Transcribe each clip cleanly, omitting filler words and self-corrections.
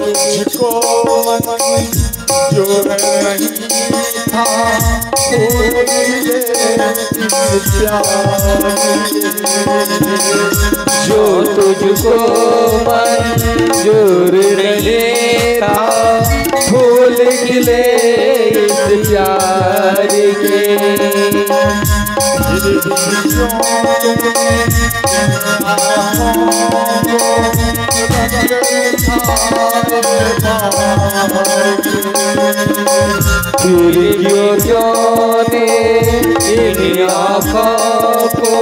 तुझको मंजूर नहीं था जो तुझको मंजूर नहीं था फूल खिले इस प्यार के। फिर क्यों ने इन आँखों को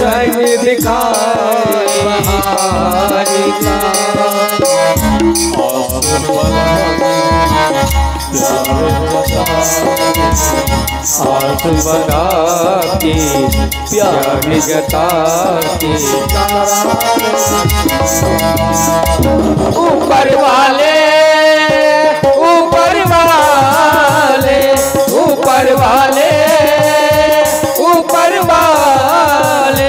रंग दिखाया बहार का। साथ बता के प्यार जता के ऊपर वाले ऊपर वाले ऊपर वाले ऊपर वाले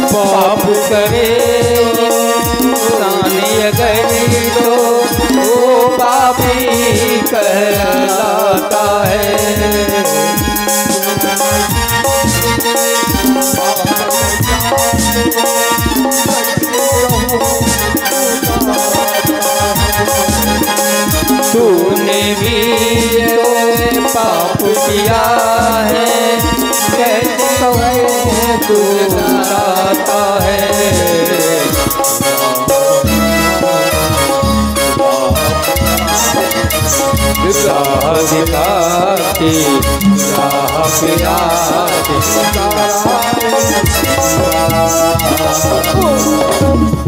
पाप करे इंसान अगर तो वो पापी कहलाता है। तूने भी तो पाप किया है कैसे कहूँ तू आता है।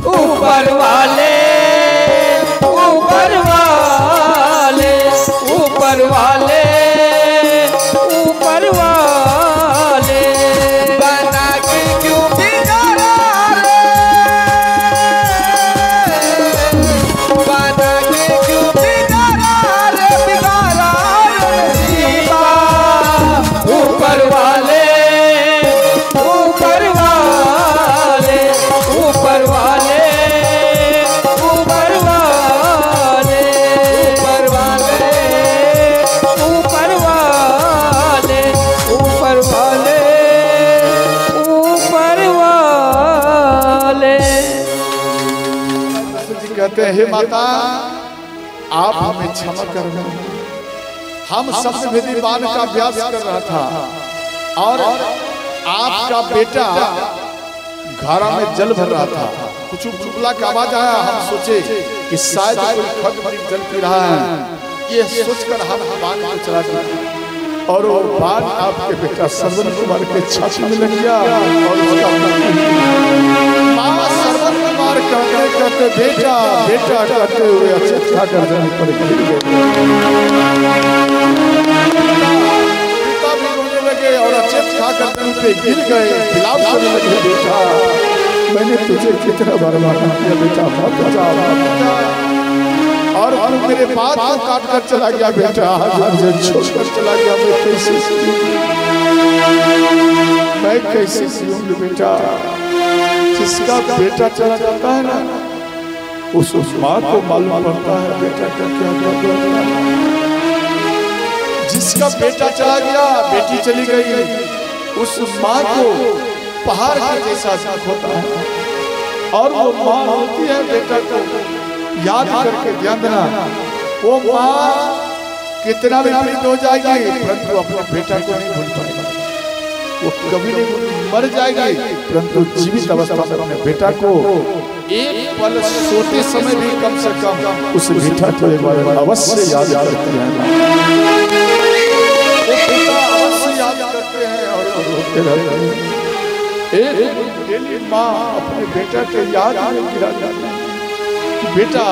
ऊपर वाले ऊपर वाले ऊपर वाले ऊपर वाले बना के क्यों बिगाड़ा रे बना के क्यों बिगाड़ा रे बिगाड़ा रे जीवा। ऊपर वाले ऊपर वाले ऊपर वाले ऊपर वाले ऊपर वाले ऊपर वाले ऊपर वाले ऊपर वाले। कहते हैं हे माता आप हमें क्षमा करना। हम सबसे विधि बान का अभ्यास कर रहा था और आपका बेटा घड़ा में जल भर रहा था। कुछ चुगला का आवाज आया। हम सोचे कि शायद कोई खत जल पी रहा है। ये सोचकर हम बान में चला गया और वो बान आपके बेटा श्रवण कुमार के छाती में लग गया और उसका माँ श्रवण कुमार कहते कहते बेटा बेटा कहते हुए अचेत खाकर जमीन पर गिर गए। पिता भी रोने लगे और अचेत खाकर जमीन पे गिर गए। विलाप करने लगे बेटा मैंने तुझे कितना बार माना किया बेटा मत जा। और तू मेरे बात को काट कर चला गया बेटा। आज मुझे छोड़कर चला गया। मैं कैसे सीऊंगी बेटा। जिसका बेटा चला जाता है ना उस माँ को मालूम पड़ता है बेटा का क्या क्या। जिस जिसका बेटा चला गया, बेटी चली गई, उस माँ को पहाड़ के जैसा दुख होता है। और वो माँ होती है बेटा को याद करके, ध्यान देना, वो माँ कितना भी पीड़ित हो जाएगी परंतु अपने बेटा को नहीं भूल पाएगी। वो कभी नहीं मर जाएगी परंतु जीवित अवस्था में अपने बेटा को एक पल सोते समय भी कम से कम उस बेटा को एक बार अवश्य याद करते हैं, अवश्य याद करते हैं और रोते रहते हैं। एक डेली माँ अपने बेटा के याद में गिरा जाती है, बेटा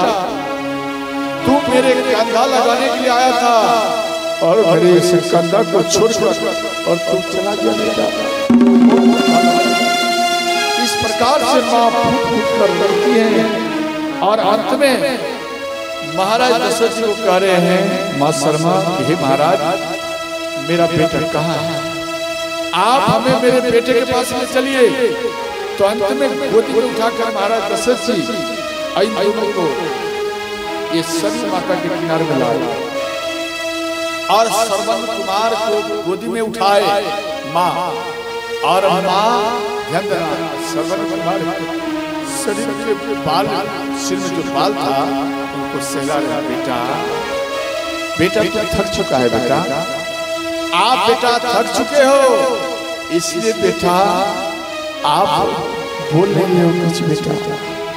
तू मेरे कंधा लगाने के लिए आया था और मेरे इस कंधा को छोड़कर और तू चला गया बेटा। इस प्रकार से माँ फूट फूट कर रोती है और अंत में महाराज दशरथ जी को कह रहे हैं, माँ शर्मा, हे महाराज मेरा बेटा कहाँ है, आप हमें मेरे बेटे के पास ले चलिए। तो अंत में गोदी में उठाकर महाराज दशरथ जी इन दोनों को ये सभी माता के किनारे में लाए और श्रवण कुमार को गोदी में उठाए माँ। और माँ ध्यान देना, श्रवण कुमार शरीर के बाल, सिर में जो बाल था उनको सहला रहा, बेटा बेटा तो थक चुका है बेटा, आप बेटा थक चुके हो, इसलिए बेटा आप बोल रहे हो कुछ, बेटा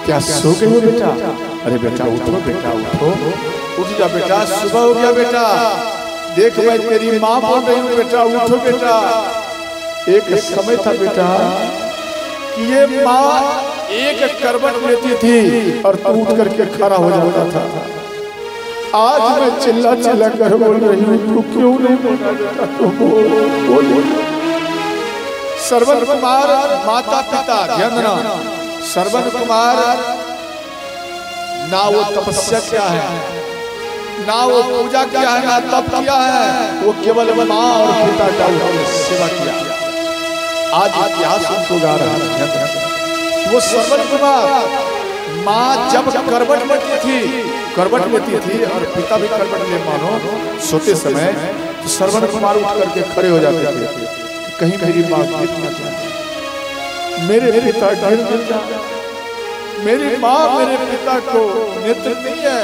क्या सो गए हो बेटा? अरे बेटा उठो, बेटा उठो, उठ जा बेटा, सुबह हो गया बेटा, देख मैं तेरी माँ बोल रही हूँ बेटा, उठो बेटा। एक समय था बेटा कि ये माँ एक करवट लेती थी और तू उठ करके खड़ा हो जाता था। आज मैं चिल्ला चिल्ला कर बोल रही हूँ, तू क्यों नहीं बोला बेटा? तू बोल। श्रवण कुमार माता पिता, ध्यान देना, श्रवण कुमार ना वो तपस्या क्या है, ना वो पूजा किया है, ना तप किया है, वो केवल माँ और पिता का सेवा किया। आज इतिहास उनको गा रहा है। वो श्रवण कुमार, माँ जब करवट लेती थी और पिता भी करवट ले मानो सोते समय, तो श्रवण कुमार उठ करके खड़े हो जाते थे, कहीं मेरी माँ गिर ना जाए, मेरे पिता गिर जाए, मेरी माँ मेरे पिता को नेत्र नहीं है,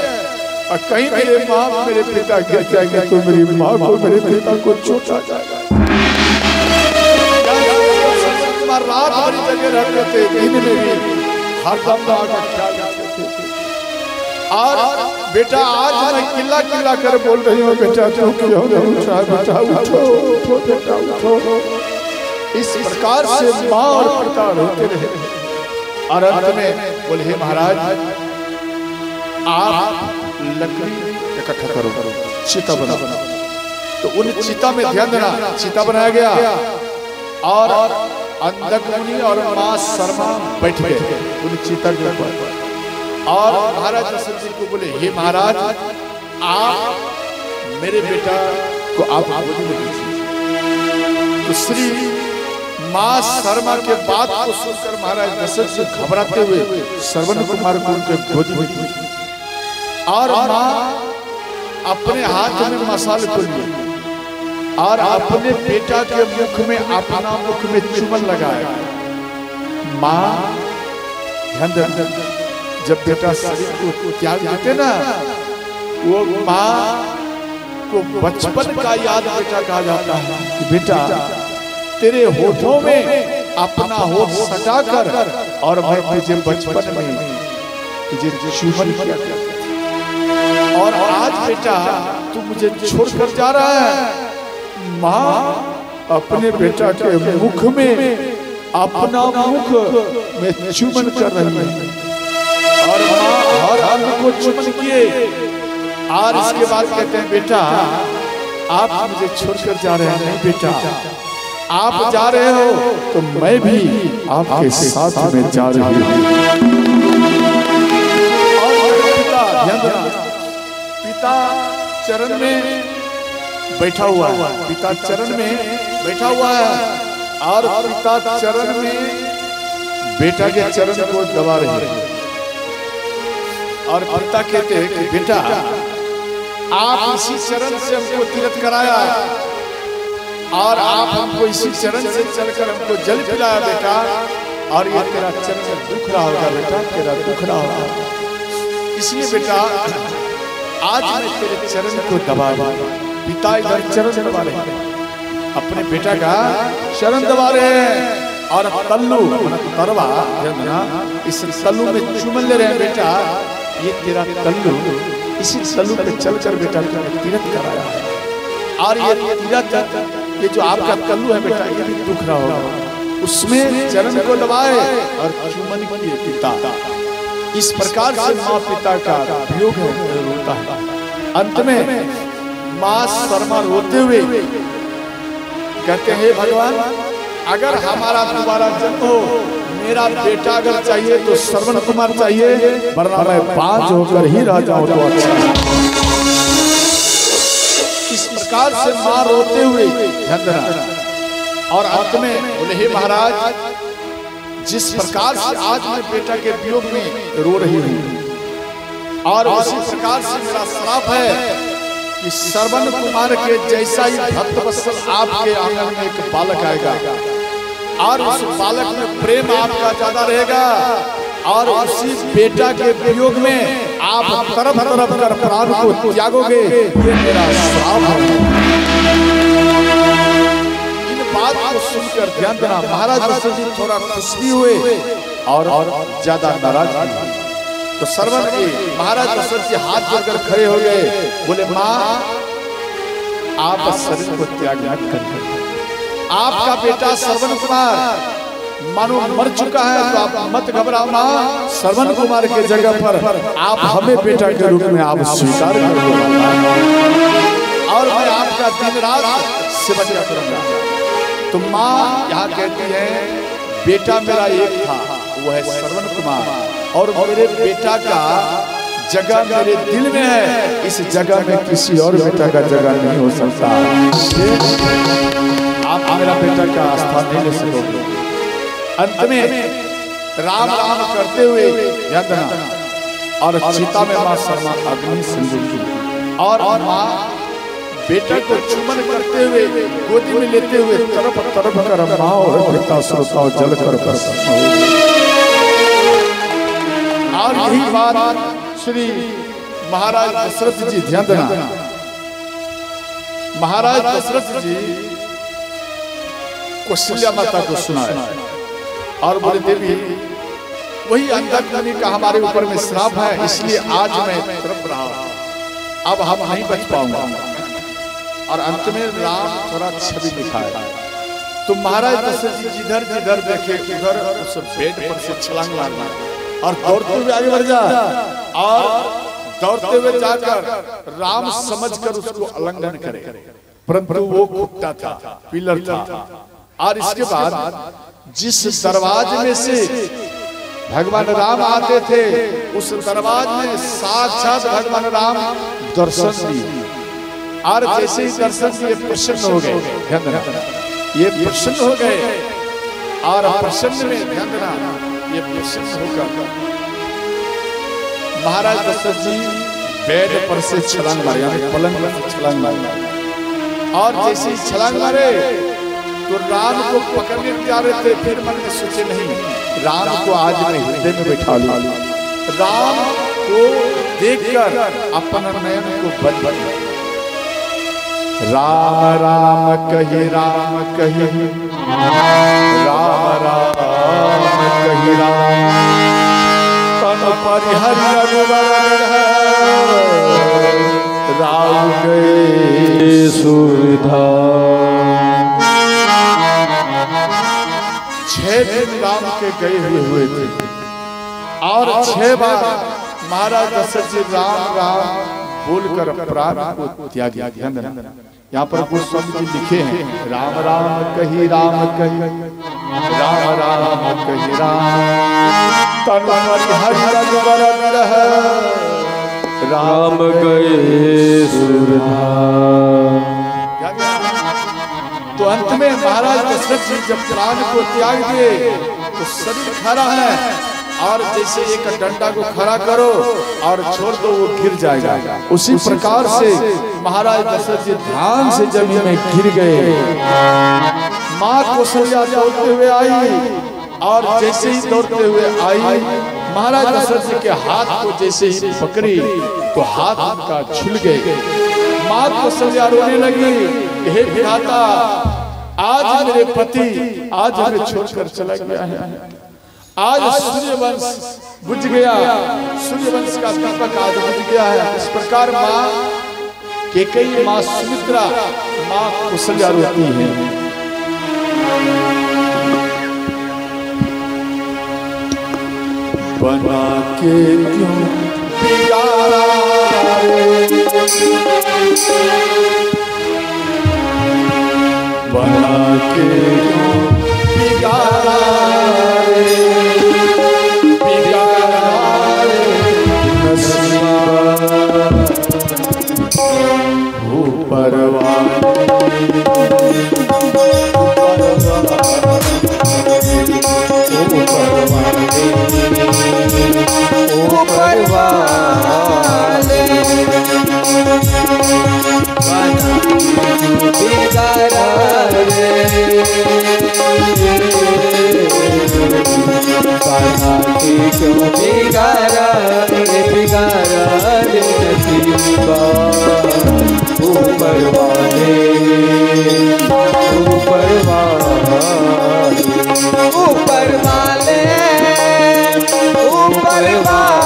और कहीं मेरे माँ मेरे पिता गिर जाएंगे तो मेरी माँ को मेरे पिता को चोट आ जाएगा। रात भरी जगह रहते थे, दिन में भी हर दम और बेटा आज मैं किल्ला किल्ला कर बोल रही हूँ, बेटा तू क्यों नहीं उठा? बेटा उठो, उठो बेटा उठो। इस प्रकार से माँ और पिता रोते रहे और अंत में बोले, हे महाराज आप लकड़ी इकट्ठा करो, चिता बनाओ। तो उन चिता में ध्यान देना, चिता बनाया गया और अंधकमुनि और माँ शर्मा बैठ गए उन चिता के ऊपर। और महाराज दशरथ जी को बोले, हे महाराज आप मेरे बेटा को आप गोदी में लीजिए। तो श्री माँ शर्मा के बात को सुनकर महाराज दशरथ जी घबराते हुए श्रवण कुमार को उनके गोदी में ली और माँ अपने हाथ में मसाल को ली और अपने बेटा के मुख में अपना मुख में चुम्बन लगाया। माँ ध्यान देना, जब बेटा शरीर को त्याग देते ना, वो माँ को बचपन का याद बेटा कहा जाता है कि बेटा तेरे होठों में अपना होठ सटाकर और मैं तुझे बचपन में तुझे चुम्बन किया और आज बेटा तू मुझे छोड़कर जा रहा है। माँ अपने बेटा के मुख में अपना मुख में चुम्बन कर रही है और माँ हर अंग को चुम्बन किए और इसके बाद कहते हैं, बेटा आप मुझे छोड़कर जा रहे हैं। नहीं बेटा, आप जा रहे हो तो मैं भी आपके साथ में जा रही हूँ। और पिता ध्यान देना, पिता चरण में बैठा हुआ है, पिता चरण में बैठा हुआ है और पिता चरण में बेटा के चरण को दबा रही है और पिता कहते हैं कि बेटा आप इसी चरण से हमको तीर्थ कराया और आप हमको इसी चरण से चलकर हमको जल पिलाया बेटा। और ये तेरा चरण दुख रहा होगा बेटा, तेरा दुख रहा होगा। इसलिए बेटा आज मैं तेरे चरण को दबा रहा हूं। पिता इधर चरण दबा रहे हैं, अपने बेटा का चरण दबा रहे हैं और तल्लू तरवा इस तल्लू में चुमन ले रहे हैं। बेटा ये तेरा तल्लू, इसी तल्लू पे चलकर बेटा तुमने तीर्थ कराया है और ये तीर्थ, ये जो आपका तल्लू है बेटा ये भी दुख रहा होगा। उसमें चरण को दबाए और चुमन किए पिता। इस प्रकार से माँ पिता का वियोग रोता है। अंत में माँ शर्मा रोते हुए कहते हैं भगवान अगर हमारा दोबारा जन्म हो, मेरा बेटा अगर चाहिए तो श्रवण कुमार चाहिए, वरना मैं बाज होकर ही रह जाऊं तो अच्छा। इस प्रकार से माँ रोते हुए और अंत में बोले हे महाराज जिस प्रकार से आज मैं बेटा के वियोग में रो रही हूँ और उसी प्रकार से मेरा श्राप है कि श्रवण कुमार के जैसा ही भक्त वत्सल आपके आंगन में एक बालक आएगा और उस बालक में प्रेम आपका ज्यादा रहेगा और उसी बेटा के वियोग में आप तरफ तरफ कर प्राण को त्यागोगे। ये मेरा श्राप है। बात को सुनकर ध्यान देना, महाराज दशरथ जी थोड़ा खुश भी हुए और ज्यादा नाराज भी। तो श्रवण के महाराज दशरथ जी हाथ जोड़कर खड़े हो गए, बोले माँ आप शरीर को त्याग मत करिए। आपका बेटा श्रवण कुमार मानो मर चुका है तो आप मत घबराओ माँ। श्रवण कुमार के जगह पर आप हमें बेटा के रूप में आप स्वीकार करोगे और मैं आपका दिन रात सेवा करूंगा। तो माँ यहाँ कहती है बेटा मेरा एक था, वो है श्रवण कुमार और मेरे बेटा का जगह मेरे दिल में है, इस जगह में किसी और बेटा का जगह नहीं हो सकता। आप मेरा बेटा का स्थान नहीं ले सकोगे। अंत में राम राम करते हुए ध्यान देना और चिता में माँ शर्मा अग्नि संयोग की और माँ बेटा को चुम्बन करते हुए गोदी में लेते हुए तरफ तरफ कर माँ और पिता श्रोता जल कर और यही बात श्री महाराज दशरथ जी ध्यान देना। महाराज दशरथ जी कौशल्या माता को सुनाया और बोले देवी वही अंधकमणि का हमारे ऊपर में श्राप है, इसलिए आज मैं तड़प रहा हूं, अब हम नहीं बच पाऊंगा। और अंत में राम थोड़ा छवि दिखाया तो महाराज दशरथ जी जिधर जिधर देखे उधर उस बेड पर से छलांग मारना और दौड़ते हुए आगे बढ़ जा और दौड़ते हुए जाकर राम समझकर उसको उल्लंघन करे, परंतु वो खुट्टा था, पिलर था। और इसके बाद जिस दरवाजे में से भगवान राम आते थे उस दरवाजे में साक्षात भगवान राम दर्शन दिए और जैसे ही दर्शन दिए प्रसन्न हो गए। ध्यान देना ये प्रसन्न हो गए और प्रसन्न में ध्यान देना ये प्रसन्न होकर महाराज दशरथ जी बेड पर से छलांग मारे, यानी पलंग पर छलांग मारे और जैसे ही छलांग मारे तो राम को पकड़ने जा रहे थे, फिर मन में सोचे नहीं राम को आज मैं हृदय में बैठा लूं। राम को देखकर अपन नयन को बंद कर राम राम कही राम कही राम राम कही राम तन परिहरि रघुवर राम गए सुविधा। 6 दिन राम के गए हुए थे और 6 बार महाराज दशरथ जी राम राम बोलकर प्राण को त्याग दिया। ध्यान देना यहाँ पर गोस्वामी जी लिखे हैं राम राम कही राम राम राम कही राम तन परिहरि रघुवर राम गए सुरधाम। तो अंत में महाराज दशरथ जी जब प्राण को त्याग दिए तो शरीर खड़ा है और जैसे एक डंडा को खड़ा करो और छोड़ दो वो गिर जाएगा। उसी प्रकार से महाराज दशरथ जी ध्यान से जमीन में गिर गए। माँ कौशल्या दौड़ते हुए आई और जैसे ही दौड़ते हुए आई महाराज दशरथ जी के हाथ को जैसे ही पकड़ी तो हाथ उनका झुल गए। माँ कौशल्या रोने लगी, हे विधाता आज मेरे पति आज हमें छोड़कर चला गया है। आज सूर्यवंश बुझ गया, सूर्यवंश का दीपक आज बुझ गया है। इस प्रकार माँ कैकेयी, माँ सुमित्रा, माँ कौशल्या रोती है। बना के क्यों बिगाड़ा रे, बना के क्यों बिगाड़ा रे, बिगाड़ा रे नसीबा ऊपर क्यों बिगाड़ा रे नसीबा ऊपर वाले, ऊपर वाले, ऊपर वाले, ऊपर वाले।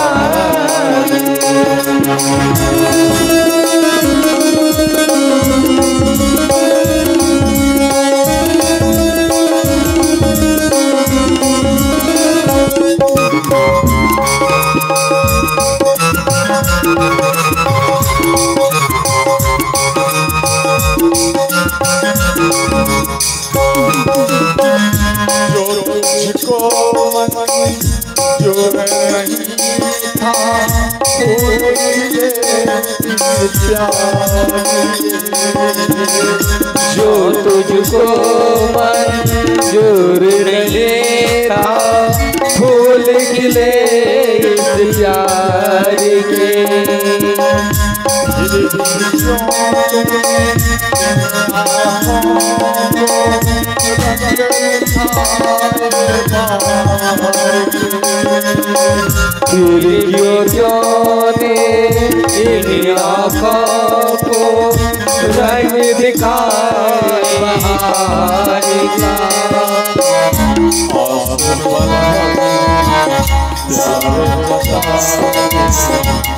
जो तुझको मंजूर नहीं था भूल गए जो तुझको मंजूर नहीं था भूल गिले इस प्यार के। क्यों ने इन आँखों को रंग दिखाए बहार का।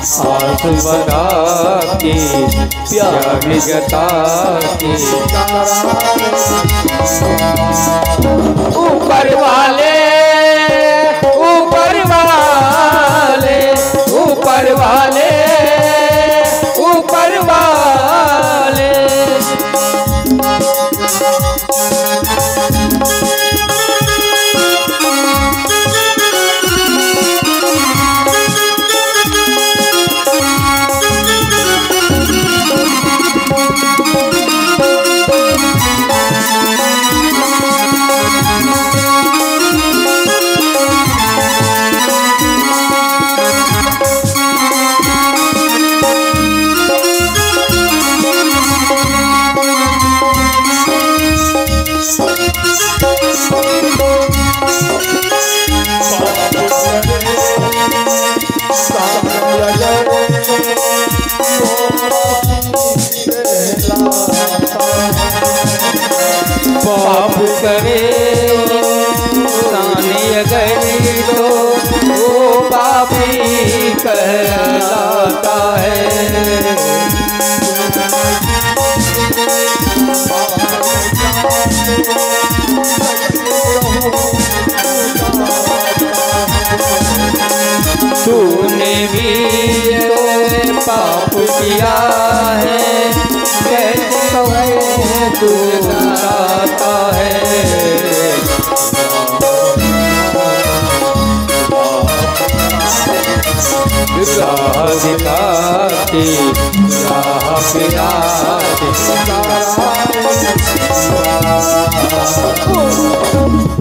साथ बता के प्यार जता के ऊपर वाले, ऊपर वाले, ऊपर वाले, ऊपर वाले। पाप करे सानिया गई तो वो पापी कहलाता है। तूने भी तो पाप किया है, कैसे तू आता है।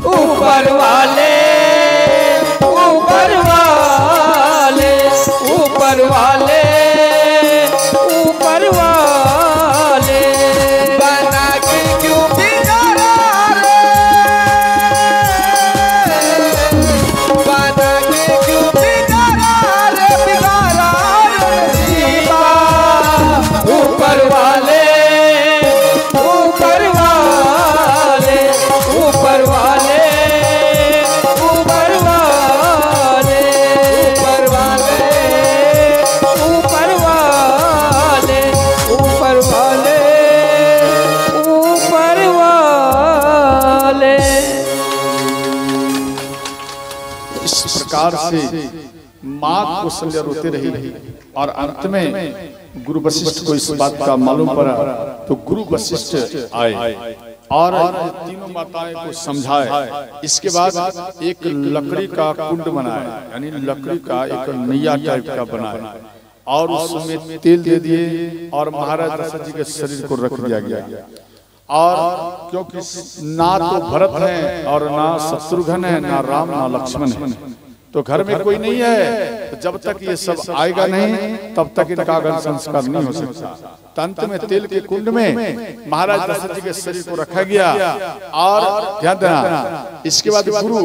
ऊपर वाले, ऊपर संस्कार से माँ कौशल्या रोते रही और अंत में गुरु वशिष्ठ को इस बात का मालूम पड़ा तो गुरु वशिष्ठ आए और तीनों माताएं को समझाए। इसके बाद एक लकड़ी का कुंड बनाया, यानी लकड़ी का एक नैया टाइप का बनाया और उसमें तेल दे दिए और महाराज दशरथ जी के शरीर को रख दिया गया। और क्योंकि ना तो भरत है और ना शत्रुघ्न है, ना राम ना लक्ष्मण है, तो घर में कोई नहीं है, तो जब तक ये सब आएगा नहीं तब तक इनका अग्नि संस्कार नहीं हो सकता। अंत में तेल के कुंड में महाराज दशरथ जी के शरीर को रखा गया। और ध्यान देना, इसके बाद गुरु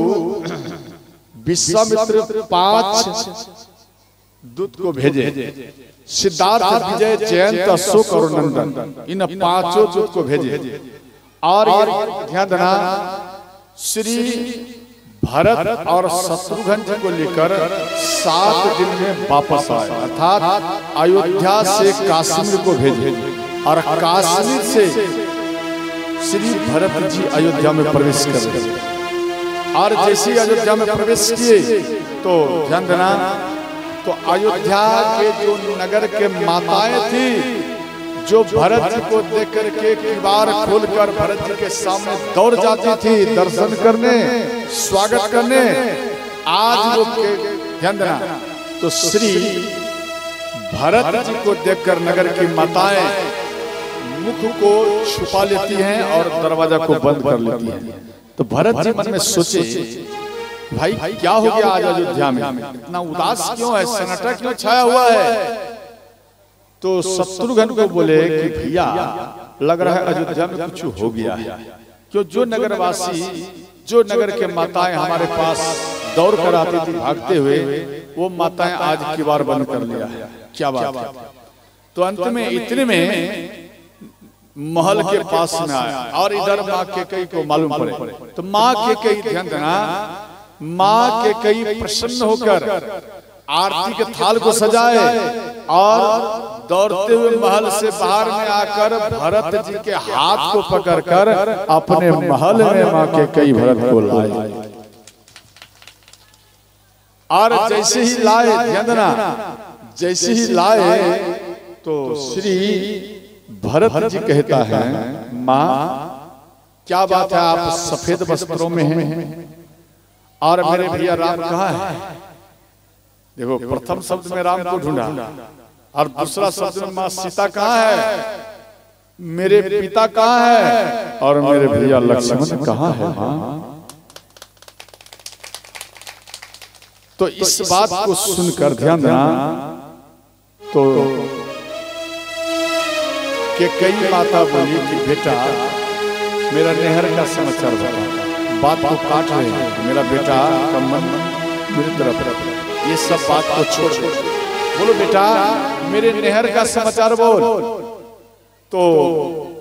विश्वामित्र 5 दूत को भेजे, सिद्धार्थ, विजय, जयंत, अशोक और नंदन, इन 5 दूत को भेजे। और ध्यान देना, श्री भरत और शत्रुघ्न जी को लेकर 7 दिन में वापस आए, अर्थात अयोध्या से काश्मीर को भेजे और काश्मीर से श्री भरत जी अयोध्या में प्रवेश कर गए। और जैसे अयोध्या में प्रवेश किए तो ध्यान देना, तो अयोध्या के जो नगर के माताएं थी, जो भरत जी को देख करके किवाड़ खोलकर भरत जी के सामने दौड़ जाती थी दर्शन करने, स्वागत करने, आज वो ध्यान देना, तो श्री भरत जी को देखकर नगर की माताएं मुख को छुपा लेती हैं और दरवाजा को बंद कर लेती हैं। तो भरत जी मन में सोचे, भाई क्या हो गया आज अयोध्या में, इतना उदास क्यों है, सन्नाटा क्यों छाया हुआ है। तो शत्रुघ्न को बोले कि भैया लग रहा है अयोध्या में कुछ हो गया है, क्यों जो नगरवासी, जो नगर के माताएं हमारे पास दौड़ कर आती थी भागते हुए, वो माताएं आज किवाड़ बंद कर लिया है, क्या बात है। तो अंत में इतने में महल के पास में आया और इधर माँ कैकेयी को मालूम पड़े, तो माँ कैकेयी, ध्यान देना, माँ कैकेयी प्रसन्न होकर आरती के थाल को सजाए और दौड़ते हुए महल से बाहर में आकर भरत जी के हाथ को पकड़कर अपने महल में माँ कैकेयी भरत को लाए। और जैसे ही लाए, ध्यान देना, जैसे ही लाए तो श्री भरत जी कहता है, माँ क्या बात है, आप सफेद वस्त्रों में हैं और मेरे भैया राम कहाँ है। देखो, प्रथम शब्द में राम को ढूंढा और दूसरा शब्द में माँ सीता कहाँ है, मेरे पिता कहाँ है और मेरे भैया लक्ष्मण कहाँ है माँ। तो इस बात को सुनकर ध्यान देना, तो कैकेयी माता बोली कि बेटा मेरा नहर का समाचार बता, बात को काट रहे हैं, मेरा बेटा का मन मेरी तरफ, ये सब बात को छोड़ बोलो बेटा मेरे नहर का समाचार बोल। तो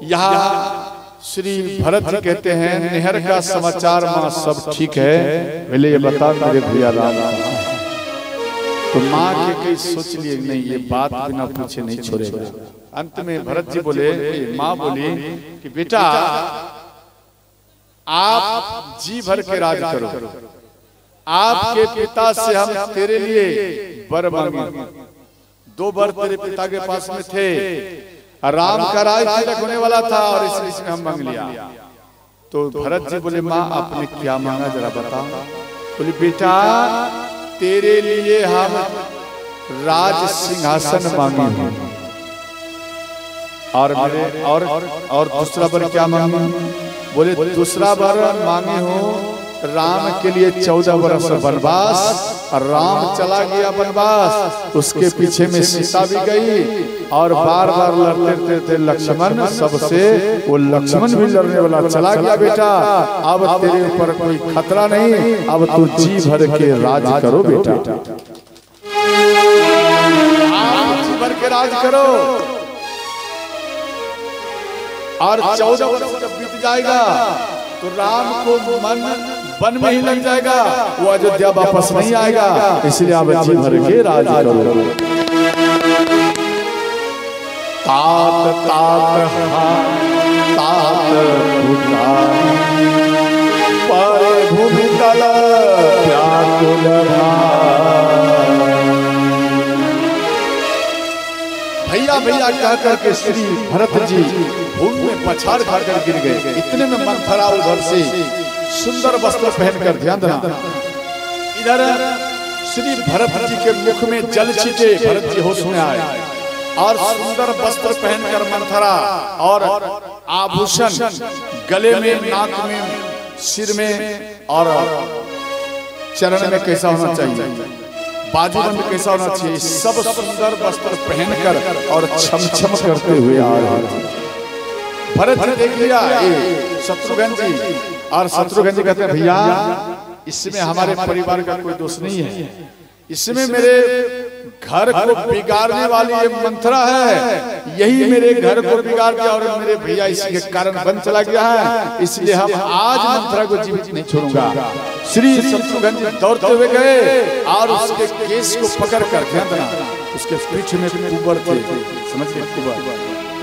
यहाँ श्री भरत जी कहते हैं, नहर का समाचार माँ सब ठीक है, पहले ये बता मेरे भैया राम कहाँ है। तो माँ कैकेयी सोच लिए नहीं, ये बात बिना पूछे नहीं छोड़ेगा। अंत में भरत जी बोले, माँ बोली कि बेटा आप जी भर के राज करो, आपके पिता से हम तेरे लिए वर मांगे, 2 वर तेरे पिता के पास में थे, राम का राज तिलक होने वाला था और इसमें हम मांग लिया। तो भरत जी बोले, माँ आपने क्या मांगा जरा बताओ। बोले बेटा तेरे लिए हम राज सिंहासन मांगे हैं और दूसरा वर क्या मांगे। बोले दूसरा वर मांगे हो राम के लिए 14 वर्ष वनवास, और राम चला गया वनवास, उसके पीछे में सीता भी गई और बार बार लड़ते थे लक्ष्मण सबसे, वो लक्ष्मण भी लड़ने वाला चला गया बेटा, अब तेरे ऊपर कोई खतरा नहीं, अब तू जी भर के राज करो बेटा, आप जी भर के राज करो। और 14 वर्ष जब बीत जाएगा तो राम को मन वन में ही लग जाएगा, वो अयोध्या वापस नहीं आएगा, इसलिए आप जी भर के राज करो। तात तात तात पर भूमि तल व्याकुल भैया कह करके श्री भरत जी भूमि में पछाड़ खा कर गिर गए। इतने में मंथरा उधर से सुंदर वस्त्र पहनकर, ध्यान देना, इधर श्री भरत जी के मुख में जल छीटे, भरत जी होश में आए और सुंदर वस्त्र पहनकर मंथरा और आभूषण गले में, नाक में, सिर में और चरण में कैसा होना चाहिए, बाजूबंद कैसा होना चाहिए, सब सुंदर वस्त्र पहनकर और छमछम करते हुए आ रहे थे। भरत जी देख लिया ये शत्रुघ्न जी, और शत्रुघ्न जी कहते हैं भैया इसमें हमारे परिवार का कोई दोष नहीं है, इसमें मेरे घर को बिगाड़ने वाली ये मंथरा है, यही मेरे घर को बिगाड़ दिया और मेरे भैया इसी के कारण बन चला गया है, इसलिए हम आज मंथरा को जीवित नहीं छोड़ूंगा। श्री शत्रुघ्न जी दौड़ते हुए गए और उसके केस को पकड़ कर, ध्यान देना, उसके पीठ में कुबर थे, समझिए कुबर,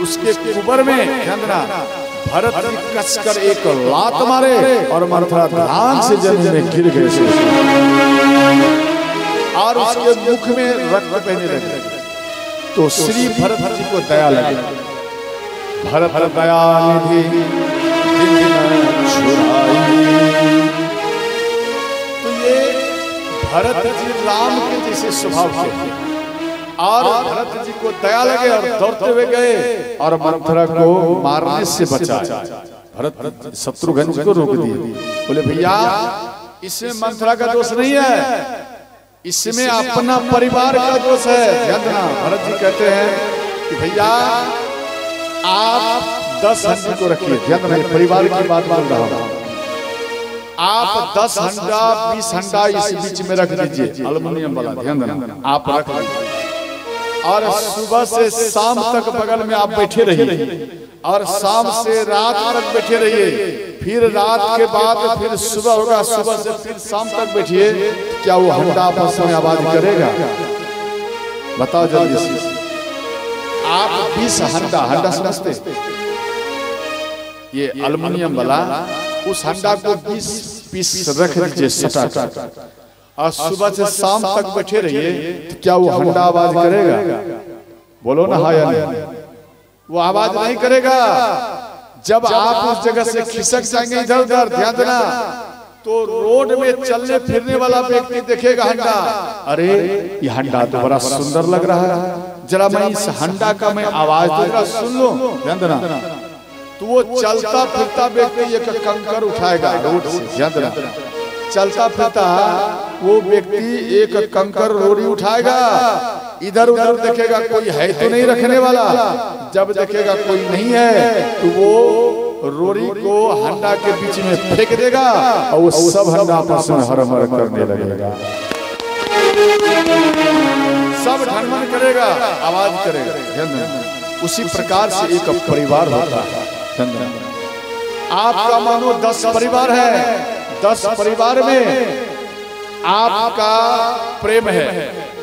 उसके कुबर में, ध्यान देना, भरत जी कसकर एक लात मारे और मंथरा ध्यान से जमीन में गिर गए और उसके मुख में रक्त बहने लगे। तो श्री भरत जी को दया लगी, भरत दया निधि तो ये भरत जी राम के जैसे स्वभाव के और भरत जी को दया लगे और दौड़ते हुए गए और मंथरा को मारने से बचाया। भरत शत्रुघ्न जी को रोक दिए, बोले भैया इसमें मंथरा का दोष नहीं है, इसमें अपना परिवार का दोष है। ध्यान देना, भरत जी कहते हैं कि भैया आप 10 हंडी को रखिए, ध्यान देना परिवार की बात बोल रहा हूं, आप 10 हंडा 20 हंडा इस बीच में रख दीजिए, एल्युमिनियम वाला, ध्यान देना आप रख लीजिए और सुबह से शाम तक बगल में आप बैठे रहिए और शाम से रात तक बैठे रहिए, फिर रात के बाद फिर सुबह होगा, सुबह से फिर शाम तक बैठिए, क्या वो हंडा आपस में आवाज करेगा? बताओ जल्दी से। आप 20 हंडा समझते, ये एल्युमिनियम वाला, उस हंडा को 20 पीस रख दीजिए सटा और सुबह से शाम तक बैठे रहिए, तो क्या वो हंडा आवाज करेगा? बोलो ना हाँ या नहीं? वो आवाज नहीं करेगा। जब आप उस जगह से खिसक जाएंगे इधर उधर, ध्यान देना, तो रोड में चलने फिरने वाला व्यक्ति देखेगा हंडा, अरे ये हंडा तो बड़ा सुंदर लग रहा है, जरा मैं इस हंडा का मैं आवाज तो जरा सुन लो, ध्यान देना। तो वो चलता फिरता व्यक्ति एक कंकर उठाएगा रोड से, ध्यान देना, चलता फिरता वो व्यक्ति एक कंकर रोड़ी उठाएगा, इधर उधर देखेगा कोई है तो नहीं रखने वाला, जब देखेगा कोई नहीं है तो वो रोड़ी को हंडा के बीच में फेंक देगा और वो सब हंडा आपस में हर करने लगेगा, सब ढनढन करेगा, आवाज करेगा। उसी प्रकार से एक परिवार होता है। आपका मानो 10 परिवार है, 10 परिवार में आपका प्रेम है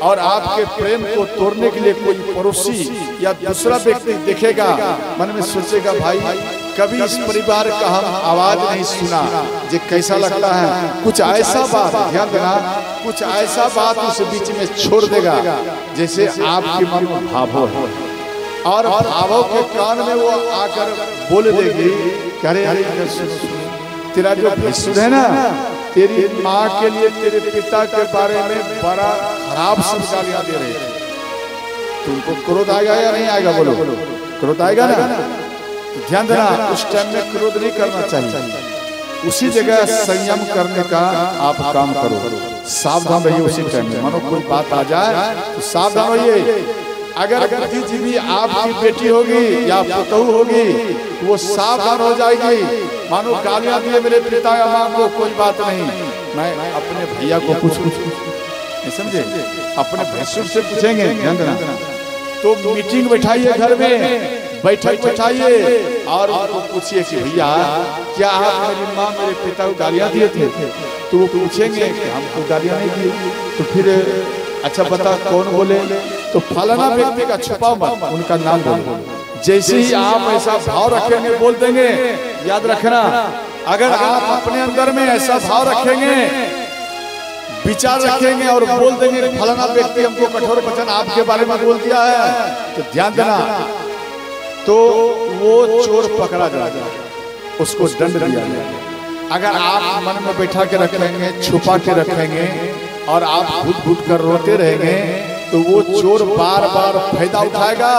और आपके प्रेम को तोड़ने के लिए कोई पड़ोसी या दूसरा व्यक्ति देखेगा, मन में सोचेगा भाई कभी इस परिवार का हम आवाज नहीं सुना, ये कैसा लगता है, कुछ ऐसा बात, ध्यान देना, कुछ ऐसा बात उस बीच में छोड़ देगा जैसे आपके मन में भावो है और भावों के कान में वो आकर बोल देगी, अरे तेरा जो भैंसुर है ना, तेरी माँ के लिए तेरे पिता के बारे में बड़ा खराब शब्द गालियां दे रहे थे, तुमको क्रोध आएगा या नहीं आएगा? बोलो, क्रोध आएगा ना? तो ध्यान देना, उस टाइम में क्रोध नहीं करना चाहिए, उसी जगह संयम करने का आप काम करो, सावधान रहिए उसी टाइम में। मानो कोई बात आ जाए तो सावधान रहिए। अगर बुद्धिजीवी आपकी बेटी होगी या पुतहू होगी, वो सावधान हो जाएगी, मानो गालियां दिए मेरे पिता या माँ को, कोई बात नहीं, मैं अपने भैया को पूछूं, समझे, अपने भैंसुर से पूछेंगे, ध्यान देना। तो मीटिंग बैठाइए, घर में बैठक बैठाइए और उनको पूछिए कि भैया क्या आप मेरी माँ मेरे पिता को गालियां दिए थे? तो वो पूछेंगे कि हमको गालियां नहीं दी। तो फिर अच्छा बता कौन बोले? तो फलाना व्यक्ति का छुपाओ मत, उनका नाम बोलो। जैसे ही आप ऐसा भाव रखेंगे बोल देंगे। याद रखना, अगर आप अपने अंदर में ऐसा भाव रखेंगे विचार रखेंगे और बोल देंगे फलाना व्यक्ति हमको कठोर वचन आपके बारे में बोल दिया है, तो ध्यान देना, तो वो चोर पकड़ा जाएगा, उसको दंड दिया जाएगा। अगर आप मन में बैठा के रखेंगे, छुपा के रखेंगे और आप घुट घुट कर रोते रहेंगे, तो वो चोर बार बार फायदा उठाएगा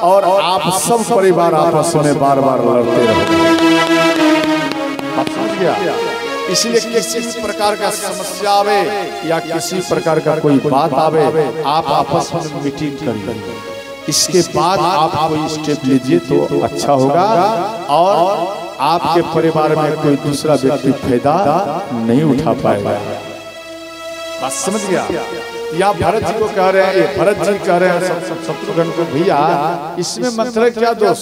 और आप सब परिवार आपस में बार बार लड़ते रहोगे। आप समझ गया? इसलिए किसी प्रकार का समस्या आवे या किसी प्रकार का कोई बात आवे, आप आपस में मीटिंग करिए, इसके बाद आप कोई स्टेप लीजिए तो अच्छा होगा और आपके परिवार में कोई दूसरा व्यक्ति फायदा नहीं उठा पाएगा। बात समझ गया? यहाँ भरत जी को कह रहे हैं, भरत जी कह रहे हैं शत्रुघ्न को, भैया इसमें मंथरा क्या दोष?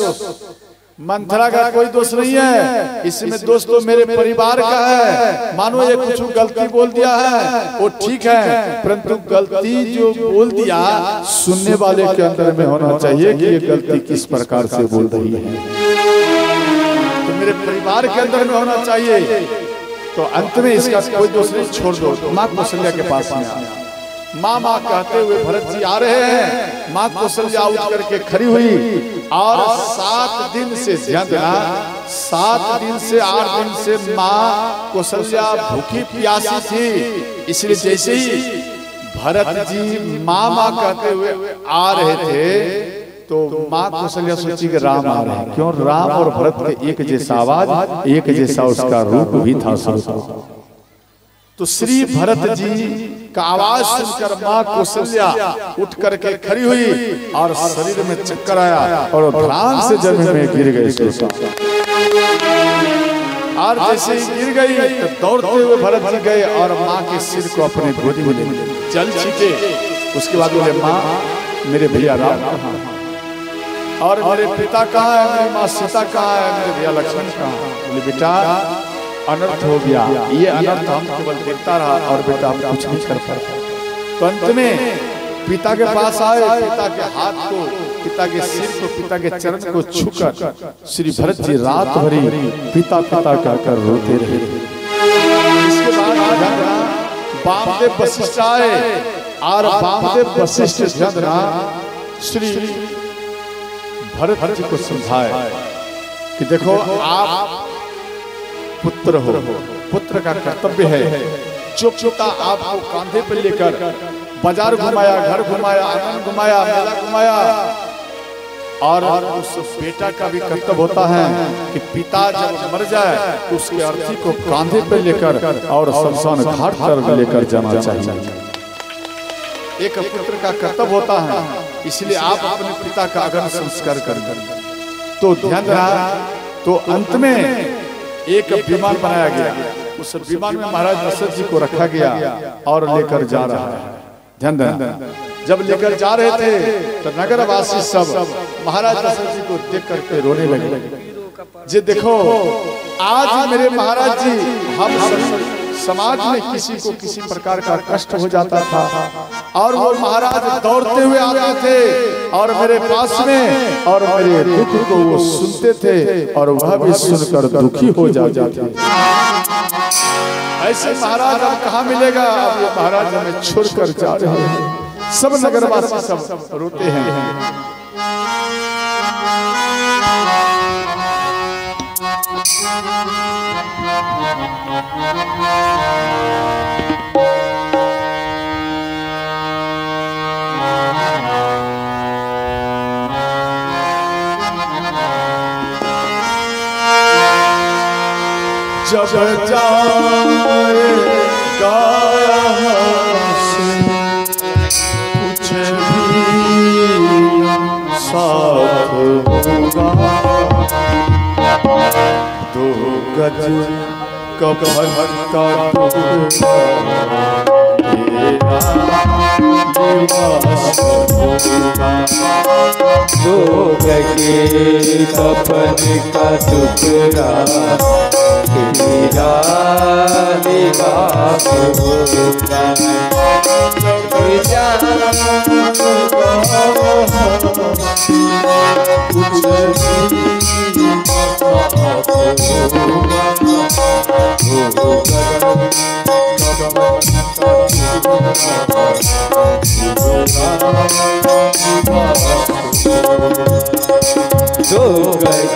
मंथरा का कोई दोष नहीं है, इसमें दोष तो मेरे परिवार का है। मानो ये कुछ गलती बोल दिया है वो ठीक है, परंतु गलती जो बोल दिया सुनने वाले के अंदर में होना चाहिए कि ये गलती किस प्रकार से बोल रही है, तो मेरे परिवार के अंदर में होना चाहिए। तो अंत में इसका कोई दोष नहीं, छोड़ दो। माँ कौशल्या के पास में माँ माँ कहते हुए भरत जी आ रहे हैं। माँ कौशल्या उठ करके खड़ी हुई और 7 दिन से, ध्यान देना, 7 दिन से 8 दिन से माँ कौशल्या भूखी प्यासी थी। इसलिए जैसे ही भरत जी माँ माँ कहते हुए आ रहे थे तो माँ कौशल्या सोची कि राम आ रहे हैं। क्यों? राम और भरत के एक जैसा आवाज, एक जैसा उसका रूप भी था। तो श्री भरत जी का आवाज सुनकर माँ कौशल्या उठ करके खड़ी हुई और शरीर में चक्कर आया और ध्यान से जमीन में गिर गई। और जैसे ही गिर गई तो दौड़ते हुए भरत जी गए और माँ के सिर को अपने गोदी में ले जल छीटे। उसके बाद बोले, माँ मेरे भैया राम कहाँ है और मेरे पिता कहाँ है, मेरी माँ सीता कहाँ है, मेरे भैया लक्ष्मण कहाँ है? बोले, बेटा अनर्थ हो गया, ये अनर्थ हम केवल देखता रहा और बेटा हम कुछ नहीं कर पाया। तो अंत में पिता के पास आए, पिता के हाथ को, पिता के सिर को, पिता के चरण को छूकर श्री भरत जी रात भरी पिता पिता कहकर रोते रहे। इसके बाद वामदेव वशिष्ठ आए और वामदेव वशिष्ठ श्री भरत जी को समझाए कि देखो आप पुत्र हो, पुत्र का कर्तव्य है, जो पिता आपको कांधे पर लेकर बाजार घुमाया, घर घुमाया, आंगन घुमाया, मेला घुमाया, और उस बेटा का भी कर्तव्य होता है कि पिता जब मर जाए तो उसके अर्थी को कांधे पर लेकर और शमशान घाट पर लेकर जाना चाहिए। एक पुत्र का कर्तव्य होता है, इसलिए आप अपने पिता का अग्नि संस्कार करें। तो ध्यान रहा, तो अंत में एक विमान बनाया गया, उस विमान में महाराज दशरथ जी को रखा गया और लेकर जा रहा है। ध्यान देना, जब लेकर जा रहे थे तो नगरवासी सब महाराज दशरथ जी को देख करके रोने लगे। जी देखो, आज मेरे महाराज जी, हम समाज में किसी को किसी प्रकार का कष्ट हो जाता था और वो महाराज दौड़ते हुए आते थे और मेरे पास में और मेरे दुख को वो सुनते थे और वह भी सुनकर दुखी हो जाते थे। ऐसे महाराज अब कहाँ मिलेगा? अब ये महाराज हमें छोड़कर जा रहे हैं। सब नगरवासी सब रोते हैं। जब जाए गाया कुछ भी साथ होगा, 2 गज कफन का टुकड़ा तेरा लिबास होगा, 2 गज कफन का टुकड़ा तेरा लिबास होगा।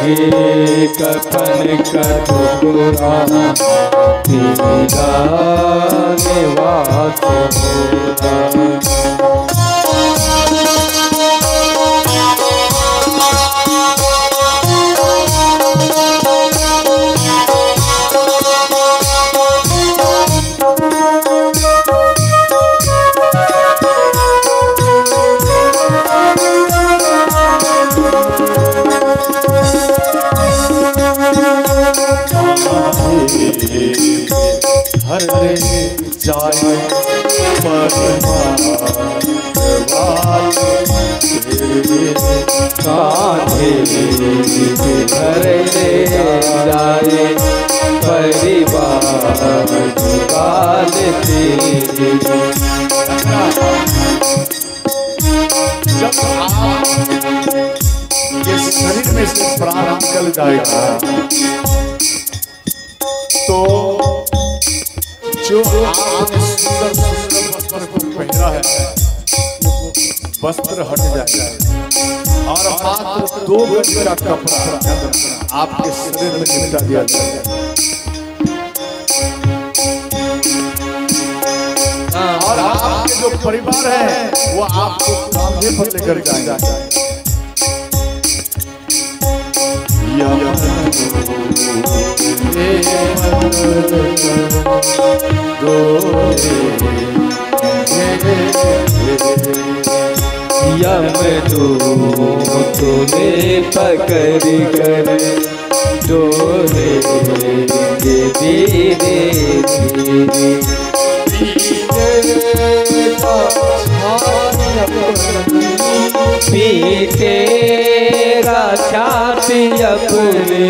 लगे कफन का टुकड़ा तेरा निवास होगा। हर जाए कान्हे घर ले जाए परिवार काल तेरे। जब ये शरीर में से प्राण निकल जाएगा तो जो आपने सुंदर सुंदर वस्त्र को पहना है वस्त्र हट जाएगा और मात्र 2 गज का कपड़ा आपके शरीर में निपटा दिया जाएगा और आपके जो परिवार है वो आपको कांधे पर लेकर जाएगा। तुम्हें पकड़ कर डोले धीरे पीटेगा छाती अपने।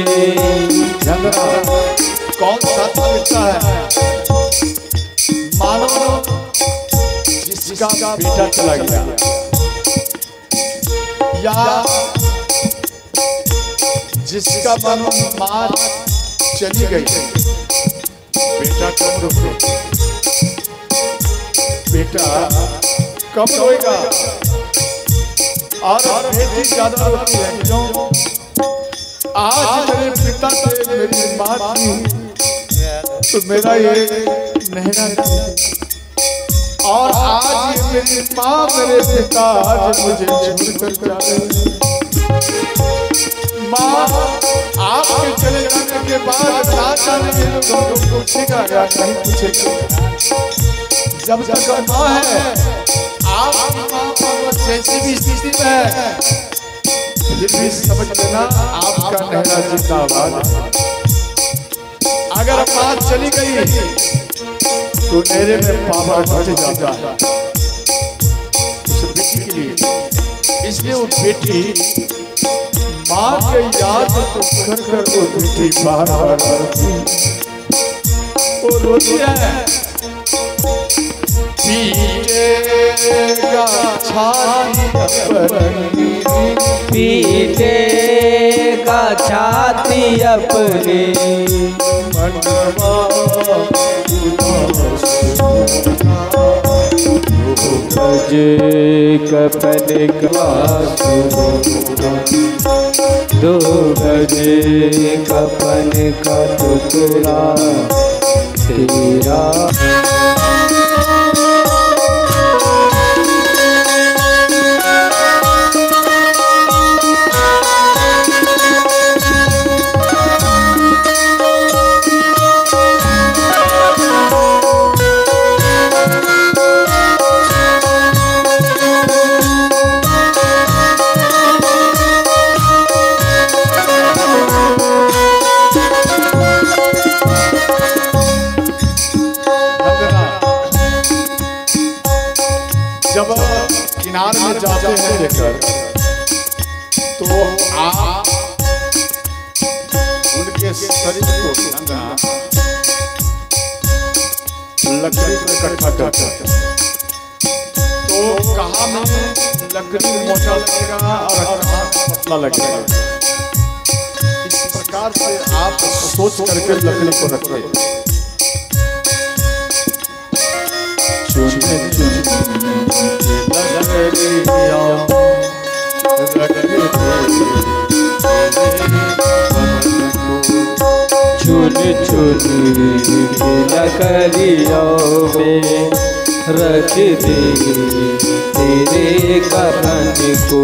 कौन सा पिता है मानो जिसका बेटा चला गया या जिसका मानो माँ चली गई बेटा कब रोके बेटा कब रोएगा और बेटी ज्यादा रोती है क्यों? आज मेरे पिता से मेरी माँ थी तो मेरा ये नहरा और आज मेरी माँ मेरे पिता आज मुझे छोड़कर जा रहे। माँ आपके चले जाने के बाद ना जाने लोग पूछेगा या नहीं पूछेगा। जब तक माँ है आप माँ जैसी भी स्थिति में है फिर भी समझ लेना आपका नहरा जिंदाबाद। अगर माँ चली गई तो मेरे में पावर घट जाता है उस बेटी के लिए। इसलिए वो बेटी माँ के याद तो कर कर वो बेटी बार बार वो रोती है। पीटेगा छाती अपने कपन का 2 गज कपन का टुकड़ा तेरा। जब किनारे में जाते हैं लेकर तो आप उनके शरीर को लकड़ी में इकट्ठा करते हैं तो कहाँ में लकड़ी मोटा लगेगा और कहाँ पतला लगेगा। इस प्रकार से आप सोच करके लकड़ी को रखते हैं। चुन लकड़ियों में रख दे तेरे कफन को।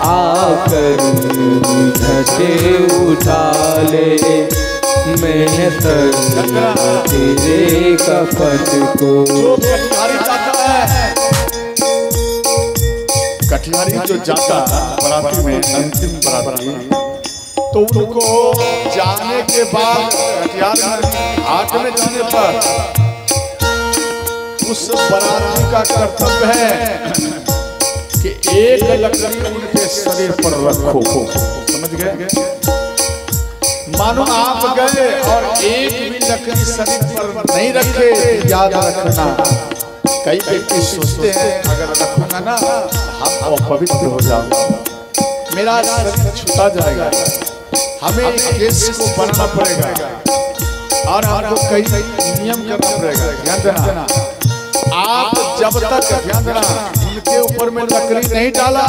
आकर घटे उठा ले मैं तेरे कफन को। कटिहारी जो जाता बराती में अंतिम बराती, तो उनको जाने के बाद कटिहार हाट में जाने पर उस बराती का कर्तव्य है कि एक लकड़ी उनके शरीर पर रखो। समझ गए? मानो आप गए और एक भी लकड़ी शरीर पर नहीं रखे, याद रखना। कई व्यक्ति सोचते हैं अगर रखूंगा ना हम अपवित्र हो जाऊंगा, मेरा शरीर छूटा जाएगा, हमें केस को बनना पड़ेगा और हमको कई नियम करना पड़ेगा। ध्यान देना, आप जब तक ध्यान देना उनके ऊपर में लकड़ी नहीं डाला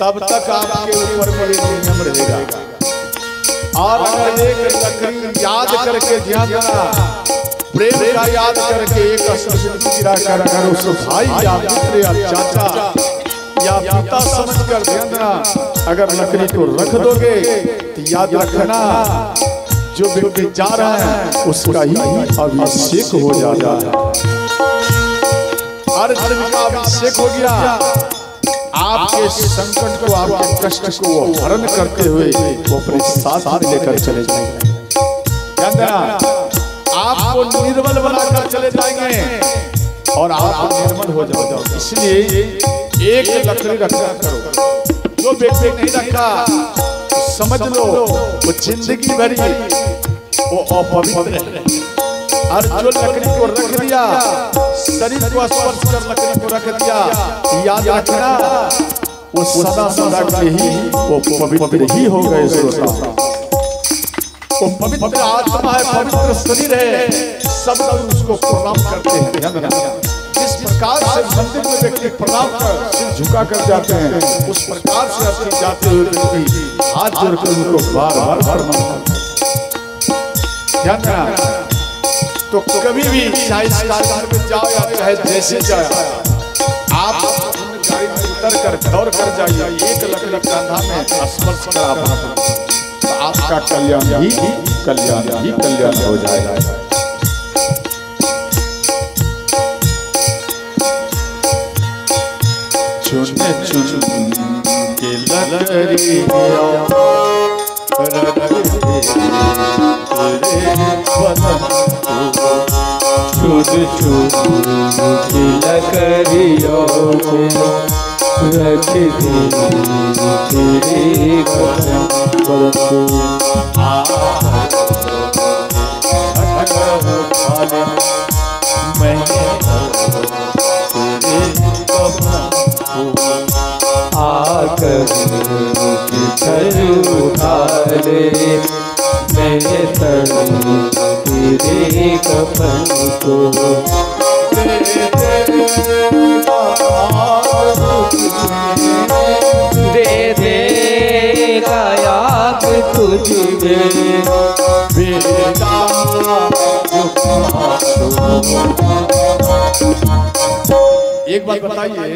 तब तक आपके ऊपर में नियम रहेगा। और अगर एक लकड़ी याद करके ध्यान देना, प्रेम का याद करके एक गिरा कर अगर उस भाई या मित्र या चाचा या पिता समझकर ध्यान देना अगर लकड़ी को रख दोगे तो याद रखना जो व्यक्ति जा रहा है उसका ही अभिषेक हो जाता है। हर धर्म का अभिषेक हो गया, आपके संकट को आपके कष्ट को वो हरण करते हुए वो अपने साथ लेकर चले जाएंगे। ध्यान देना, आपको निर्मल बनाकर चले जाएंगे और आप निर्मल हो जाओगे। इसलिए एक लकड़ी रखा करो। जो व्यक्ति नहीं रखा समझ लो वो जिंदगी भरी वो अपवित्र है। और जो लकड़ी को रख दिया, शरीर को स्पर्श कर लकड़ी को रख दिया, याद रखना वो सदा सदा के ही वो पवित्र ही हो गए। वो पवित्र आत्मा है, पवित्र शरीर है, सब लोग उसको प्रणाम करते हैं। ध्यान रखना, जिस प्रकार से मंदिर में व्यक्ति प्रणाम कर सिर झुका कर जाते हैं उस प्रकार से अपने जाते हुए व्यक्ति हाथ जोड़कर उनको बार बार प्रणाम करते हैं। ध्यान रखना, तो कभी भी चाहे इस कार में जाओ या चाहे जैसे जाओ, आप गाड़ी में उतर कर दौड़ कर जाइए, एक लकड़ी कंधा में स्पर्श कर आपका कल्याण ही कल्याण हो जाएगा। चुन चुन के लकड़ी चुन चुन की लकड़ियों में रख दे तेरे कफन को। आकर उठा ले मैंने तेरे कफन को। दे देगा याद तुझे बेटा। एक बात बताइए,